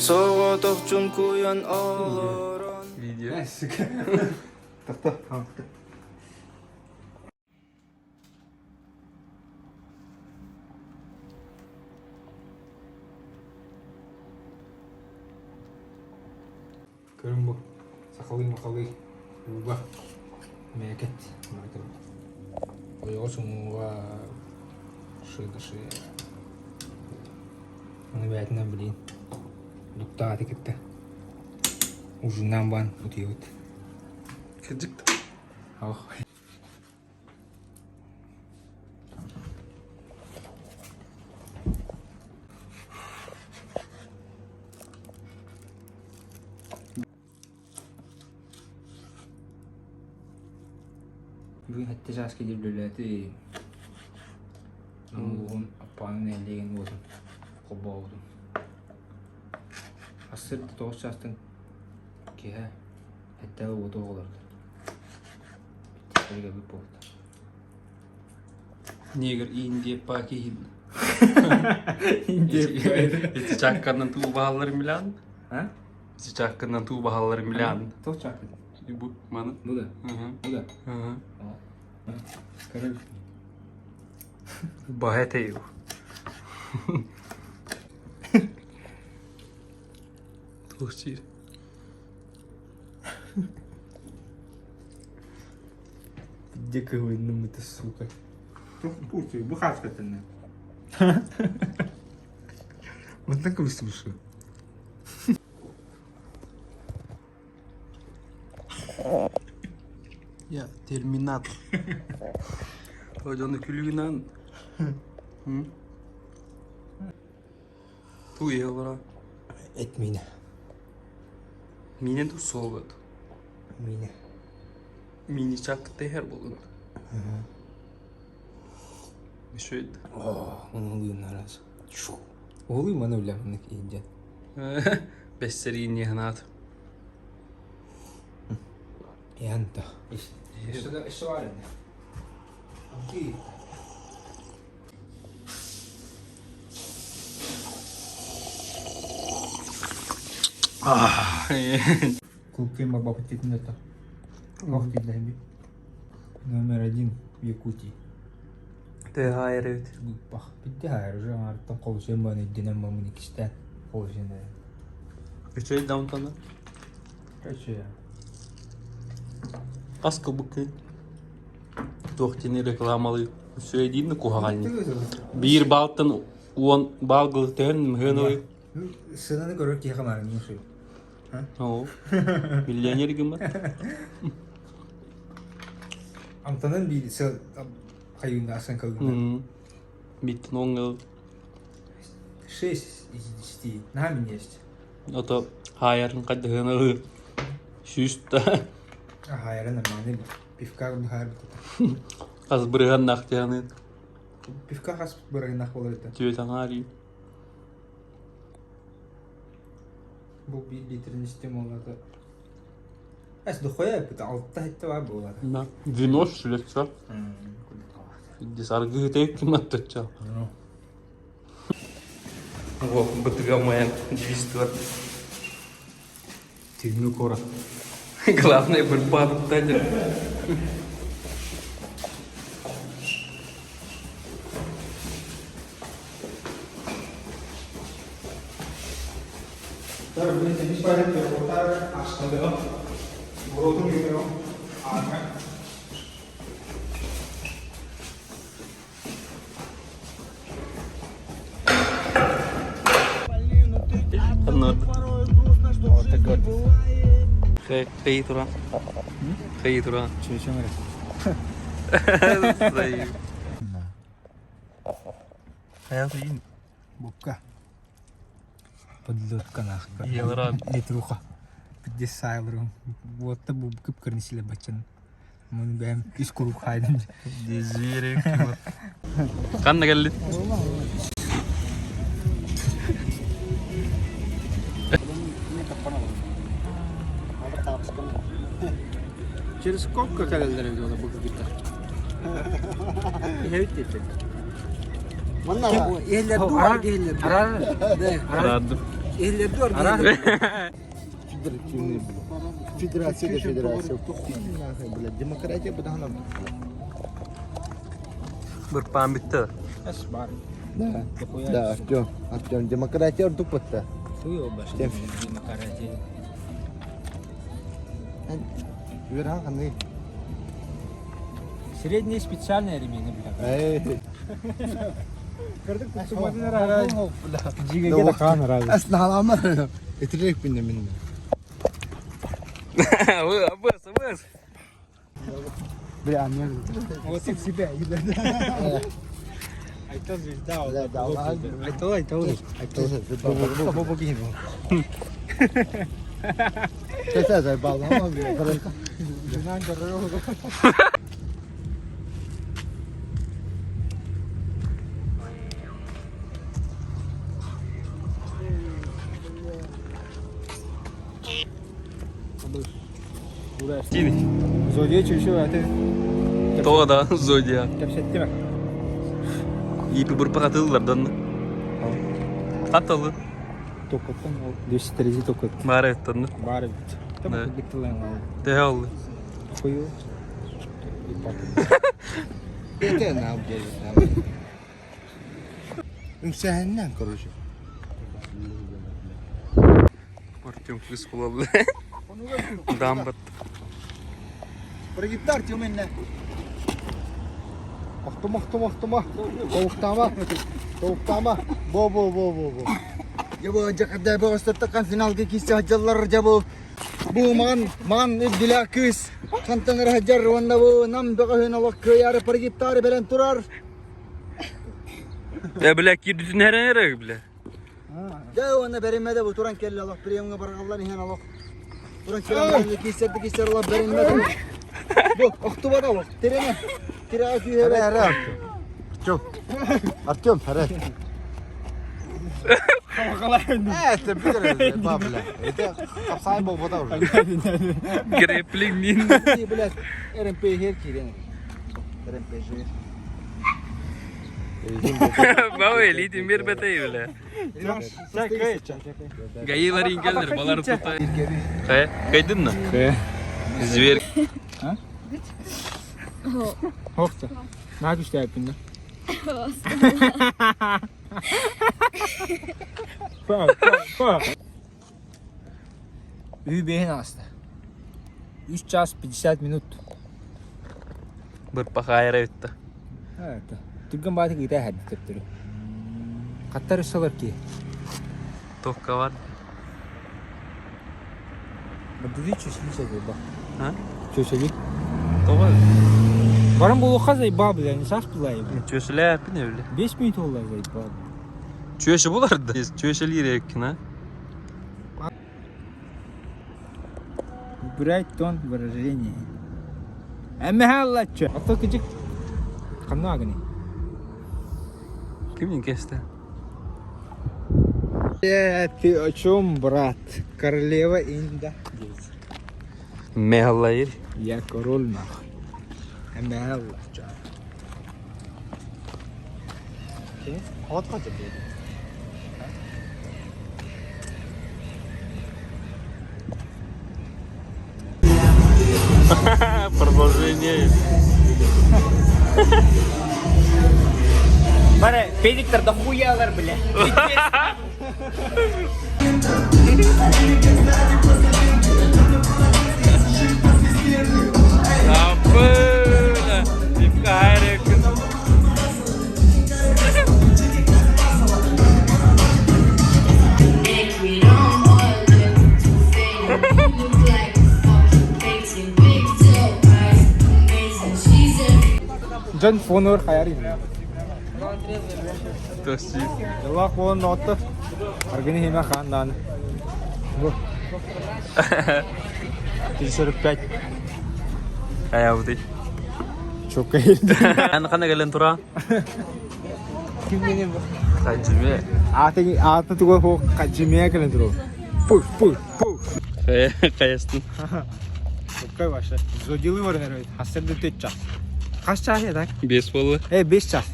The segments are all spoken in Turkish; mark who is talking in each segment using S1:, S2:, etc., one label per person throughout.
S1: Soğuk tohçun kuyan ağlaran.
S2: Video.
S3: Tamam. Көрін бұл. Сақалый. Уға. Мәкет. Ойығы сұңға шыды. Оны бәтінен білейін. Бұқта аты кетті. Ұжынан бан ұтый өт.
S2: Кыджык.
S3: Ах. Бүгін хәтті жас келіп лөләті. Оғын аппанын әлеген болсын. Қоба болсын. Асырды 9 жастың кеға хәттәгі оты оғыларды. Bitti bir болды.
S2: Негр Индия Пакиин.
S3: Индия.
S2: Эти чакканнан туу баалары миллион.
S3: А?
S2: Эти чакканнан туу баалары миллион.
S3: Тоқ чақты.
S2: Bu mana.
S3: Bu da.
S2: Hı
S3: Bu da.
S2: hı.
S3: Король.
S2: Багатею. Тушчир.
S3: Дико выйдем это, сука. Пусть, бухарская-то не. Вот так и слушаю.
S2: Ya Terminator. Hocanın külüğünden. Hı? Tu yıllara.
S3: Etmeyine.
S2: Mine tu soğuk.
S3: Mine.
S2: Mini çaktı her bulun. Şöyle.
S3: Onun duyunlar az. Oğlum bana öyle anlık iyice.
S2: Besleri nihanat.
S3: Yanta. İşte var ya. Okey. Купим обопытить это. Кофе для меня. Номер 1 в Якутии.
S2: Te hayır evet.
S3: Bak bitti hayır hocam artık konuşayım bana dinen mamın ikisinden konuşayım da.
S2: Geçelim downtown'a.
S3: Kaç ya?
S2: Askı bugün. Tohtini reklamalı. Söylediğin de kuhalini. Bir baltan 10 balgılı tehen mi oy?
S3: Sınırını görür ki yakamarım ne şey.
S2: Oo. Milyoner gibi.
S3: Amtanın bir sel kayında asan kalında.
S2: Bitti ongal.
S3: 6 из 10. Нами есть.
S2: Ото hayarın kadını. Şüsta.
S3: Hayır нормально. Пивка в хайр бит.
S2: Az bırıgan naktiyanı.
S3: Пивка хас бырайнах болар да.
S2: Түйетан ари.
S3: Bu 1 litrin istem olada. As do khoya bit altta hatta var bu olada.
S2: Na. Vino sürekli. Disargı tek kim atacak. Вот, батыга моя 200 лет.
S3: Тирмю кора.
S2: Главное, бір падып тәдір.
S3: Dar böyle temiz bayrak bir ortar aslında. Burodum yürüyor. Arka.
S2: Anladım. Kayı turan. Kayı turan.
S3: Çeşme var.
S2: Zayıf. Hayatı iyi.
S3: Bukka. Подлётка нахуй.
S2: Елран.
S3: Литруха. 50 сайлрым. Вот то bu kıp kırnisiyle bacın. Bunu ben iş kuruk haydım.
S2: Dizire kim? Kan ne geldi?
S3: Через сколько календарь надо будет гитар? Я ведь это.
S4: Mana yerler duvar yerler.
S3: Arar.
S4: Ne?
S2: Aradım.
S3: Ehlileri var. Ara.
S4: Федерация да федерация. Демократия bu daha
S2: Berpamit tuh.
S3: Es var.
S4: Да. Да, Артём, демократия untuk peta.
S3: Tuh başka
S4: Dem.
S3: bir makaraja.
S4: Вера ханы.
S3: Средние специальные ремени, бля.
S4: Эй.
S3: Gördük mü? Tumadın ara. Cigege de kan ara.
S4: Asla halamar. Etirek binne minne.
S2: Bas.
S4: Bir anne.
S3: O tip sipe. Aytos bizda o.
S4: Da Allah.
S3: Aytos. Bu bugün o.
S4: Kesa zay bağlama bir.
S3: Yunan görüyor o.
S2: Gini.
S3: Zodiye çalışıyor zaten.
S2: Tuh da Zodiac.
S3: Kapsetti mi?
S2: İyi bir berpakatıllardan. Katalı.
S3: Tokattan o. 200 derece tokat.
S2: Maretten.
S3: Bari bit. Tamam
S2: Evet.
S3: bitti lan.
S2: Tehal.
S3: Koyu.
S4: Yeter ne yapacağız? Ümsehenden koruşu.
S2: Артем плюс холодный. Дамбат.
S4: Buraya gitti Артём eline. Ahtım. Soğuktama. Bo. Jabo jakada bo sertakan final ke kisah jallar jabo. Bu man ibdila kis. Kantang hajar wanda bu nam dokahin Allah kıyar pergi tar belen turar.
S2: Ya bilek yedüsün her nere bile.
S4: Jauh wanda berimede bu turan kelle Allah priyamga barak Allah nihan Allah. Turan kelle kisah Allah berimede. Bu Oktober'da bak. Trene. Tire akıyor hele. Артём, hara. Evet, biliriz babla. Kapsay bobada var.
S2: Grappling nin.
S4: İyi bilet. RMP her kiren. RMP şey.
S2: Bau elitin bir betey bile. Gayılar ingelir balar tutay. Kaydın mı? Zver.
S3: Hokta. Ne yapmıştı yaptın da? Üy beyin hasta. 3 час 50 minut.
S2: Berpakaian itu.
S3: Evet. Tuggan baati kita had tettir. Qatar salar ki.
S2: Tuh kawan.
S3: Baddi çeşni şey bak.
S2: Ha?
S3: Çeşni.
S2: Tuh.
S3: Varım bu xazay bab yani sas bulay.
S2: Çöşeler ne öyle?
S3: 5 minut oldu zay bab.
S2: Çöşe bulardı. Çöşelir yakına.
S3: Брать тон выражения. Эмхаллача. Ото кичик. Камна агни.
S2: Kimin kesti?
S3: Ты о чем, брат? Королева Инда.
S2: Mehlayır.
S3: Я король нахуй. Эмхаллача.
S4: Hot kaç ediyor?
S2: Продолжение.
S3: Бара, педиктор да хуялар, бля.
S2: Apa? Dipka air yakın.
S3: Can phone or hayari.
S2: Tosi.
S3: Allah phone not. Argani hima khandan. Bu. 305.
S2: Kayak udah.
S3: Çok iyi.
S2: Anak kalian tura.
S3: Kim benim bu?
S2: Kacime.
S3: Atı tuğu ho kaçmaya kadar duru. Puh.
S2: Kayasın.
S3: Çok kay başla. Zodili var herhalde. Hasırda 3 ças. Kaç ças ya da?
S2: Baseball.
S3: 5 ças.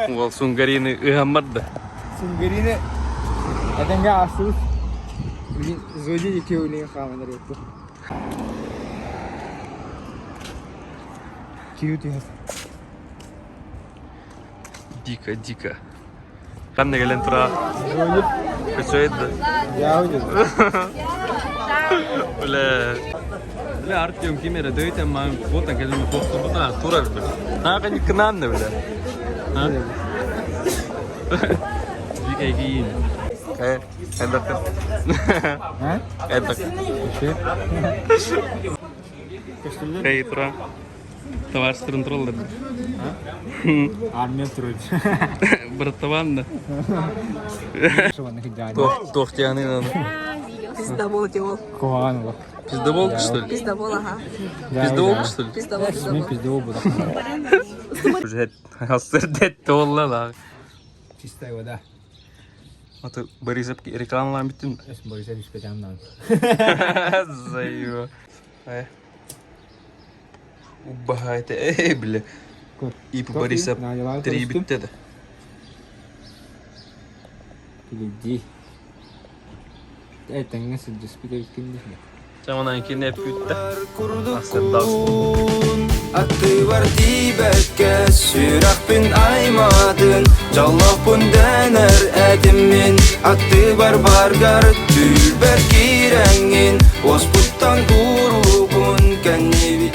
S2: Ол Сунгарины ыгаммады.
S3: Сунгарины әдәмгә асыл. Мин зоди екеуінің қамыныр етті. Кеуді ет.
S2: Дико. Қанна келен тұра. Көшөйді.
S3: Яуды.
S2: Бля, Артем кемері дөйтен маған болтан кәлемі тоқты бұтына тұрар бір. Наға не кынанды бля. Дикай кейін. Эдак. Эдак. Эй, тұра. Товарыстырын тұралдар.
S3: Армия тұрып.
S2: Бір таванды. Тоқтияны надо.
S5: Пиздобол делал.
S3: Куған олық.
S2: Пиздоболка, что ли?
S5: Пиздобол, ага.
S2: Пиздоболка, что ли?
S5: Пиздобол,
S3: Мен
S5: пиздобол.
S3: пиздеу бұдақ.
S2: Уже асырдетті олла да.
S3: Чистай вода.
S2: Аты Борисовки рекламалан біттін.
S3: Эсін Борисов ішпетемнан.
S2: Зайо. Убага это, бля. И по Борисов 3 бітті да.
S3: Келеди. Әйтіңі сілді спидер өткенде.
S2: Саманан кейін әп бүтті.
S1: Аты бар дибәккә Сүрәкпен аймадын Жаллапын дәнәр әдіммен Аты бар баргар Түлбәр кирәңін Оспыттан күрубын Кәнневи